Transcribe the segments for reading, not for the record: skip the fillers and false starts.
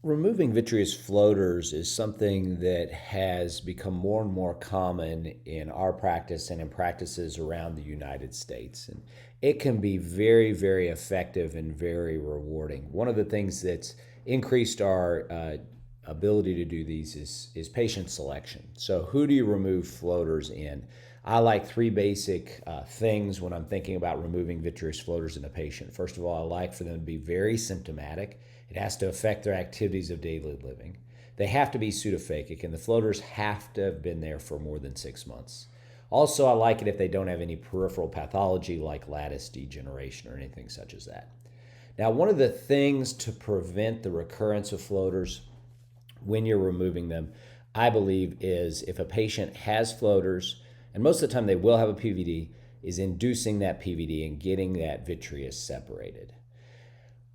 Removing vitreous floaters is something that has become more and more common in our practice and in practices around the United States. And it can be very, very effective and very rewarding. One of the things that's increased our ability to do these is patient selection. So, who do you remove floaters in? I like three basic things when I'm thinking about removing vitreous floaters in a patient. First of all, I like for them to be very symptomatic. It has to affect their activities of daily living. They have to be pseudophakic, and the floaters have to have been there for more than 6 months. Also, I like it if they don't have any peripheral pathology like lattice degeneration or anything such as that. Now, one of the things to prevent the recurrence of floaters when you're removing them, I believe, is if a patient has floaters, and most of the time they will have a PVD, is inducing that PVD and getting that vitreous separated.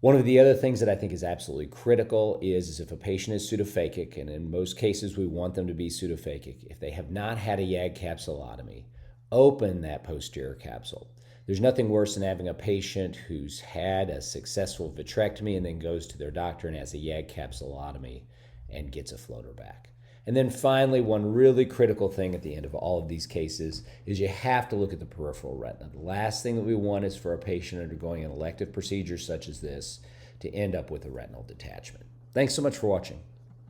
One of the other things that I think is absolutely critical is if a patient is pseudophakic, and in most cases we want them to be pseudophakic, if they have not had a YAG capsulotomy, open that posterior capsule. There's nothing worse than having a patient who's had a successful vitrectomy and then goes to their doctor and has a YAG capsulotomy and gets a floater back. And then finally, one really critical thing at the end of all of these cases is you have to look at the peripheral retina. The last thing that we want is for a patient undergoing an elective procedure such as this to end up with a retinal detachment. Thanks so much for watching.